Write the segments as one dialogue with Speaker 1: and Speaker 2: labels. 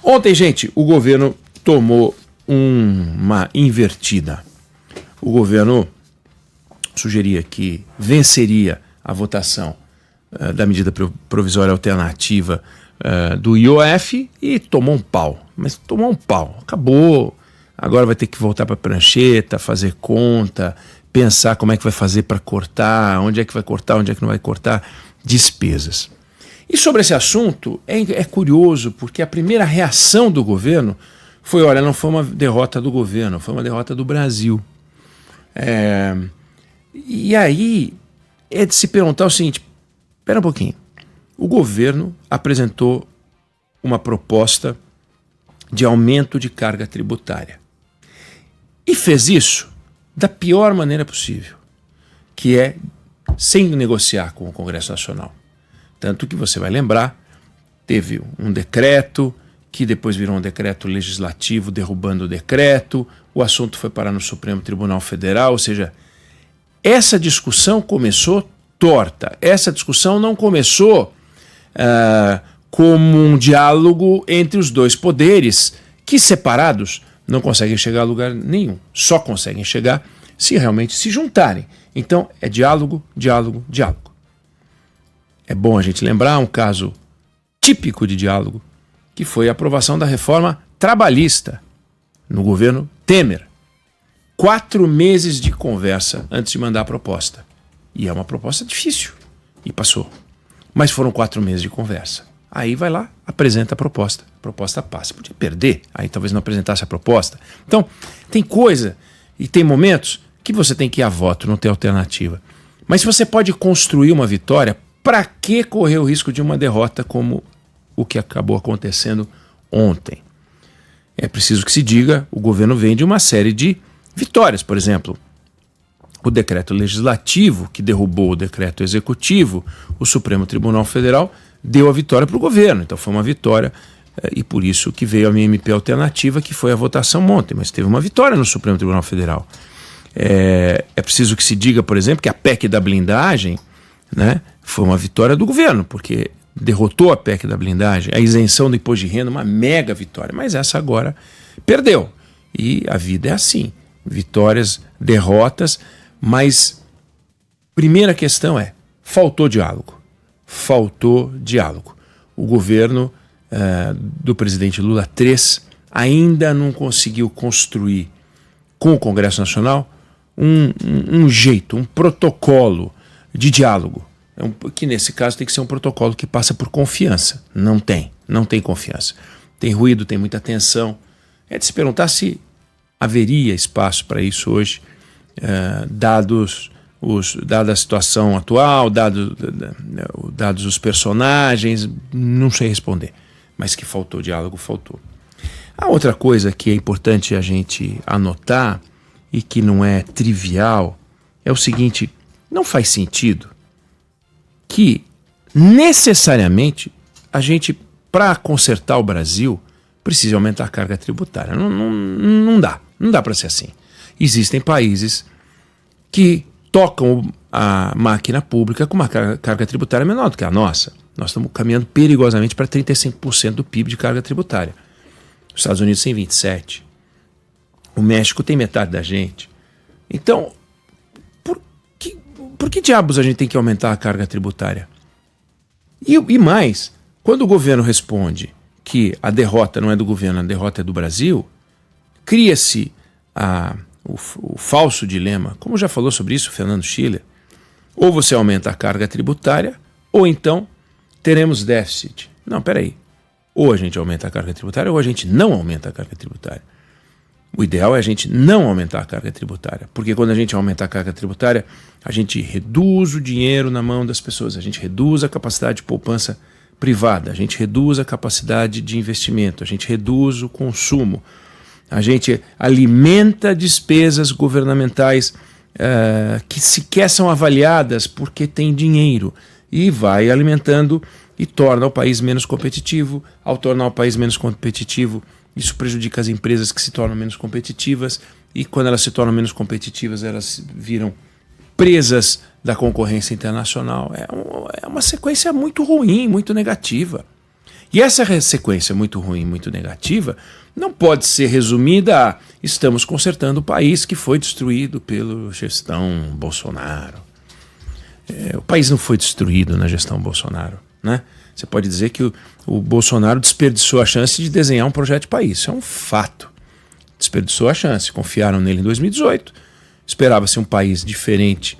Speaker 1: Ontem, gente, o governo tomou uma invertida. O governo sugeria que venceria a votação da medida provisória alternativa do IOF e tomou um pau. Mas tomou um pau, acabou. Agora vai ter que voltar para a prancheta, fazer conta, pensar como é que vai fazer para cortar, onde é que vai cortar, onde é que não vai cortar, despesas. E sobre esse assunto, é curioso, porque a primeira reação do governo foi, olha, não foi uma derrota do governo, foi uma derrota do Brasil. E aí é de se perguntar o seguinte, espera um pouquinho, o governo apresentou uma proposta de aumento de carga tributária e fez isso da pior maneira possível, que é sem negociar com o Congresso Nacional. Tanto que você vai lembrar, teve um decreto, que depois virou um decreto legislativo derrubando o decreto, o assunto foi parar no Supremo Tribunal Federal, ou seja, essa discussão começou torta, essa discussão não começou como um diálogo entre os dois poderes, que separados não conseguem chegar a lugar nenhum, só conseguem chegar se realmente se juntarem. Então é diálogo, diálogo, diálogo. É bom a gente lembrar um caso típico de diálogo, que foi a aprovação da reforma trabalhista no governo Temer. 4 meses de conversa antes de mandar a proposta. E é uma proposta difícil. E passou. Mas foram 4 meses de conversa. Aí vai lá, apresenta a proposta passa. Podia perder, aí talvez não apresentasse a proposta. Então, tem coisa e tem momentos que você tem que ir a voto, não tem alternativa. Mas se você pode construir uma vitória, para que correr o risco de uma derrota como o que acabou acontecendo ontem? É preciso que se diga, o governo vem de uma série de vitórias. Por exemplo, o decreto legislativo que derrubou o decreto executivo, o Supremo Tribunal Federal deu a vitória para o governo. Então foi uma vitória e por isso que veio a minha MP alternativa, que foi a votação ontem. Mas teve uma vitória no Supremo Tribunal Federal. É preciso que se diga, por exemplo, que a PEC da blindagem, né, foi uma vitória do governo, porque derrotou a PEC da blindagem, a isenção do imposto de renda, uma mega vitória. Mas essa agora perdeu. E a vida é assim. Vitórias, derrotas, mas primeira questão é, faltou diálogo. Faltou diálogo. O governo do presidente Lula III ainda não conseguiu construir com o Congresso Nacional um jeito, um protocolo de diálogo, que nesse caso tem que ser um protocolo que passa por confiança. Não tem confiança. Tem ruído, tem muita tensão. É de se perguntar se haveria espaço para isso hoje, dada a situação atual, dados os personagens, não sei responder, mas que faltou diálogo, faltou. A outra coisa que é importante a gente anotar e que não é trivial é o seguinte, não faz sentido que necessariamente a gente, para consertar o Brasil, precise aumentar a carga tributária. Não dá para ser assim. Existem países que tocam a máquina pública com uma carga tributária menor do que a nossa. Nós estamos caminhando perigosamente para 35% do PIB de carga tributária. Os Estados Unidos têm 27%. O México tem metade da gente. Então, por que diabos a gente tem que aumentar a carga tributária? E mais, quando o governo responde que a derrota não é do governo, a derrota é do Brasil, cria-se o falso dilema, como já falou sobre isso o Fernando Schiller, ou você aumenta a carga tributária, ou então teremos déficit. Não, peraí. Ou a gente aumenta a carga tributária, ou a gente não aumenta a carga tributária. O ideal é a gente não aumentar a carga tributária, porque quando a gente aumenta a carga tributária, a gente reduz o dinheiro na mão das pessoas, a gente reduz a capacidade de poupança privada, a gente reduz a capacidade de investimento, a gente reduz o consumo, a gente alimenta despesas governamentais que sequer são avaliadas porque tem dinheiro e vai alimentando e torna o país menos competitivo. Ao tornar o país menos competitivo, isso prejudica as empresas que se tornam menos competitivas e quando elas se tornam menos competitivas, elas viram presas da concorrência internacional. É uma sequência muito ruim, muito negativa. E essa sequência muito ruim, muito negativa, não pode ser resumida a estamos consertando o país que foi destruído pela gestão Bolsonaro. O país não foi destruído na gestão Bolsonaro, né? Você pode dizer que o Bolsonaro desperdiçou a chance de desenhar um projeto de país. Isso é um fato. Desperdiçou a chance. Confiaram nele em 2018. Esperava-se um país diferente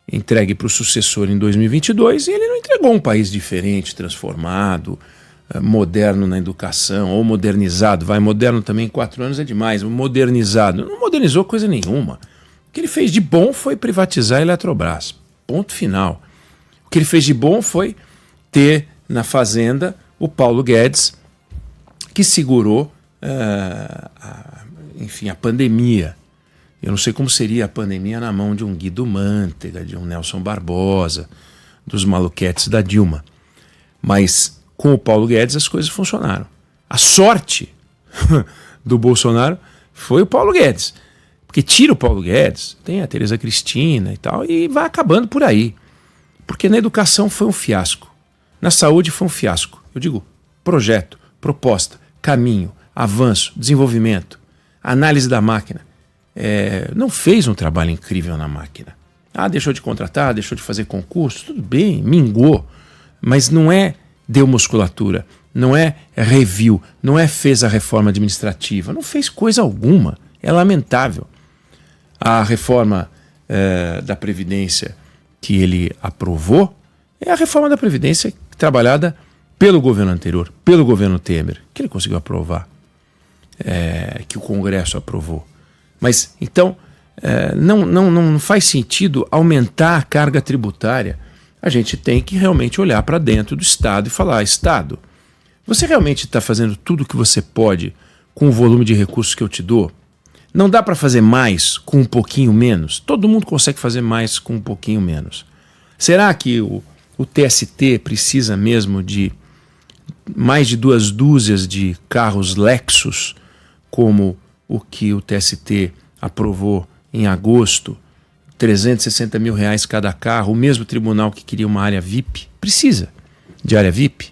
Speaker 1: entregue para o sucessor em 2022 e ele não entregou um país diferente, transformado, moderno na educação, ou modernizado. Moderno também em 4 anos é demais. Modernizado. Não modernizou coisa nenhuma. O que ele fez de bom foi privatizar a Eletrobras. Ponto final. O que ele fez de bom foi ter na Fazenda o Paulo Guedes, que segurou a pandemia. Eu não sei como seria a pandemia na mão de um Guido Mantega, de um Nelson Barbosa, dos maluquetes da Dilma. Mas com o Paulo Guedes as coisas funcionaram. A sorte do Bolsonaro foi o Paulo Guedes. Porque tira o Paulo Guedes, tem a Tereza Cristina e tal, e vai acabando por aí. Porque na educação foi um fiasco. Na saúde foi um fiasco. Eu digo projeto, proposta, caminho, avanço, desenvolvimento, análise da máquina. Não fez um trabalho incrível na máquina. Deixou de contratar, deixou de fazer concurso, tudo bem, mingou. Mas não deu musculatura, não reviu, não fez a reforma administrativa, não fez coisa alguma. É lamentável. A reforma da Previdência que ele aprovou é a reforma da Previdência trabalhada pelo governo anterior, pelo governo Temer, que ele conseguiu aprovar, que o Congresso aprovou. Mas, então, não faz sentido aumentar a carga tributária. A gente tem que realmente olhar para dentro do Estado e falar, Estado, você realmente está fazendo tudo o que você pode com o volume de recursos que eu te dou? Não dá para fazer mais com um pouquinho menos? Todo mundo consegue fazer mais com um pouquinho menos. Será que o TST precisa mesmo de mais de 2 dúzias de carros Lexus, como o que o TST aprovou em agosto, R$360 mil cada carro, o mesmo tribunal que queria uma área VIP? Precisa de área VIP?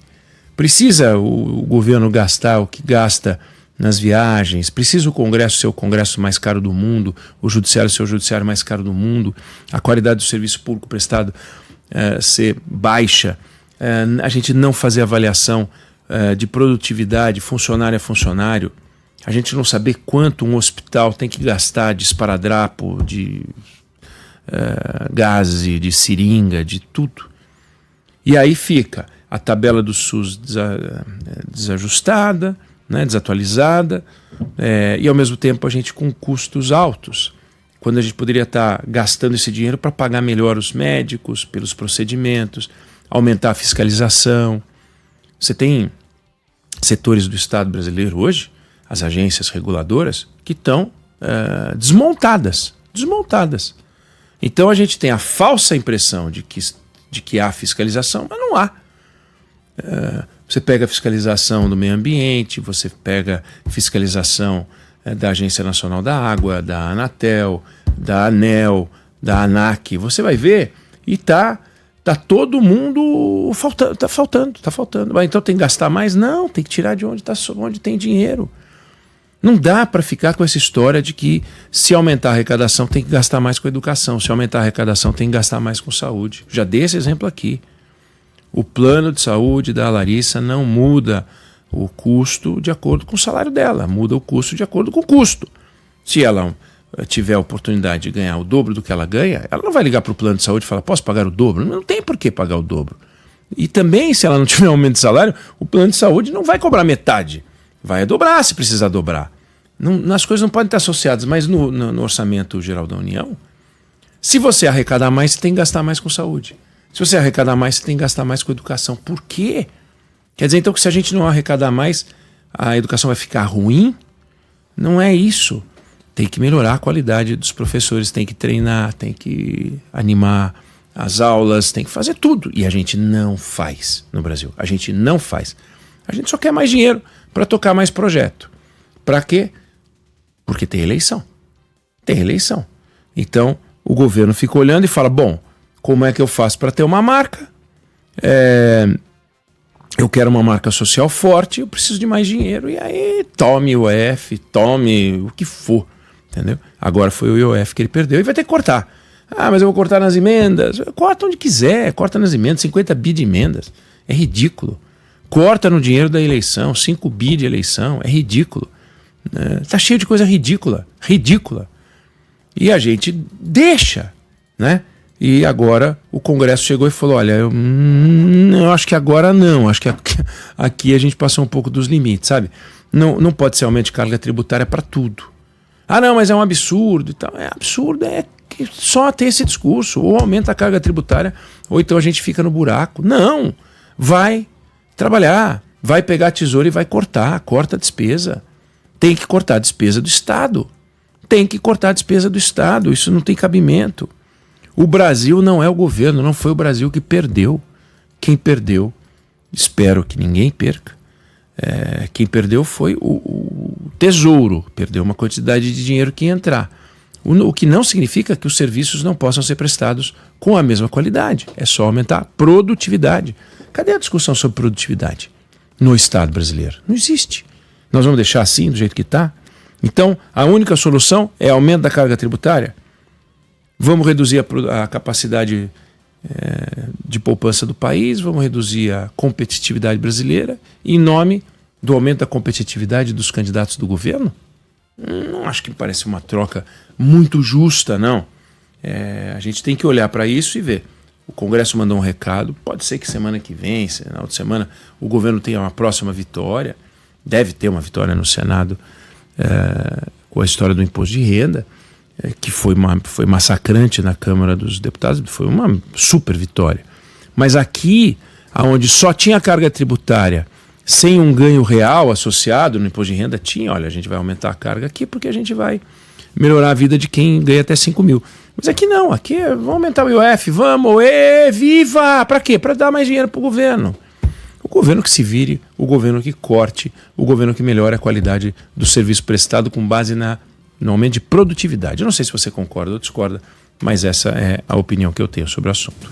Speaker 1: Precisa o governo gastar o que gasta nas viagens? Precisa o Congresso ser o Congresso mais caro do mundo, o Judiciário ser o Judiciário mais caro do mundo, a qualidade do serviço público prestado ser baixa, a gente não fazer avaliação de produtividade funcionário a funcionário, a gente não saber quanto um hospital tem que gastar de esparadrapo, de gás, de seringa, de tudo. E aí fica a tabela do SUS desajustada, desatualizada, e ao mesmo tempo a gente com custos altos, quando a gente poderia estar gastando esse dinheiro para pagar melhor os médicos, pelos procedimentos, aumentar a fiscalização. Você tem setores do Estado brasileiro hoje, as agências reguladoras, que estão desmontadas. Então a gente tem a falsa impressão de que há fiscalização, mas não há. Você pega a fiscalização do meio ambiente, você pega a fiscalização da Agência Nacional da Água, da Anatel, da ANEEL, da ANAC, você vai ver e tá todo mundo faltando. Então tem que gastar mais? Não, tem que tirar de onde tem dinheiro. Não dá para ficar com essa história de que se aumentar a arrecadação tem que gastar mais com educação, se aumentar a arrecadação tem que gastar mais com saúde. Já dei esse exemplo aqui. O plano de saúde da Larissa não muda o custo de acordo com o salário dela, muda o custo de acordo com o custo. Se ela tiver a oportunidade de ganhar o dobro do que ela ganha, ela não vai ligar para o plano de saúde e falar, posso pagar o dobro? Não tem por que pagar o dobro. E também, se ela não tiver aumento de salário, o plano de saúde não vai cobrar metade, vai dobrar se precisar dobrar. As coisas não podem estar associadas, mas no orçamento geral da União, se você arrecadar mais, você tem que gastar mais com saúde. Se você arrecadar mais, você tem que gastar mais com educação. Por quê? Quer dizer, então, que se a gente não arrecadar mais, a educação vai ficar ruim? Não é isso. Tem que melhorar a qualidade dos professores, tem que treinar, tem que animar as aulas, tem que fazer tudo. E a gente não faz no Brasil. A gente não faz. A gente só quer mais dinheiro para tocar mais projeto. Para quê? Porque tem eleição. Tem eleição. Então, o governo fica olhando e fala, bom, como é que eu faço para ter uma marca? eu quero uma marca social forte, eu preciso de mais dinheiro. E aí tome o IOF, tome o que for, entendeu? Agora foi o IOF que ele perdeu e vai ter que cortar. Ah, mas eu vou cortar nas emendas. Corta onde quiser, corta nas emendas, 50 bi de emendas. É ridículo. Corta no dinheiro da eleição, 5 bi de eleição, é ridículo. Tá cheio de coisa ridícula, ridícula. E a gente deixa, né? E agora o Congresso chegou e falou, olha, eu acho que agora não, acho que aqui a gente passou um pouco dos limites, sabe? Não pode ser aumento de carga tributária para tudo. Ah, não, mas é um absurdo e tal. É absurdo, é que só ter esse discurso, ou aumenta a carga tributária, ou então a gente fica no buraco. Não, vai trabalhar, vai pegar a tesoura e vai cortar, corta a despesa. Tem que cortar a despesa do Estado. Tem que cortar a despesa do Estado, isso não tem cabimento. O Brasil não é o governo, não foi o Brasil que perdeu. Quem perdeu, espero que ninguém perca, quem perdeu foi o Tesouro, perdeu uma quantidade de dinheiro que ia entrar. O que não significa que os serviços não possam ser prestados com a mesma qualidade, é só aumentar a produtividade. Cadê a discussão sobre produtividade no Estado brasileiro? Não existe. Nós vamos deixar assim, do jeito que está? Então, a única solução é aumento da carga tributária? Vamos reduzir a capacidade de poupança do país, vamos reduzir a competitividade brasileira em nome do aumento da competitividade dos candidatos do governo? Não acho que parece uma troca muito justa, não. A gente tem que olhar para isso e ver. O Congresso mandou um recado, pode ser que semana que vem, na outra semana, o governo tenha uma próxima vitória, deve ter uma vitória no Senado com a história do imposto de renda, que foi massacrante na Câmara dos Deputados, foi uma super vitória. Mas aqui, onde só tinha carga tributária, sem um ganho real associado no imposto de renda, olha, a gente vai aumentar a carga aqui porque a gente vai melhorar a vida de quem ganha até 5 mil. Mas aqui não, aqui vamos aumentar o IOF, vamos, viva! Para quê? Para dar mais dinheiro para o governo. O governo que se vire, o governo que corte, o governo que melhore a qualidade do serviço prestado com base no aumento de produtividade. Eu não sei se você concorda ou discorda, mas essa é a opinião que eu tenho sobre o assunto.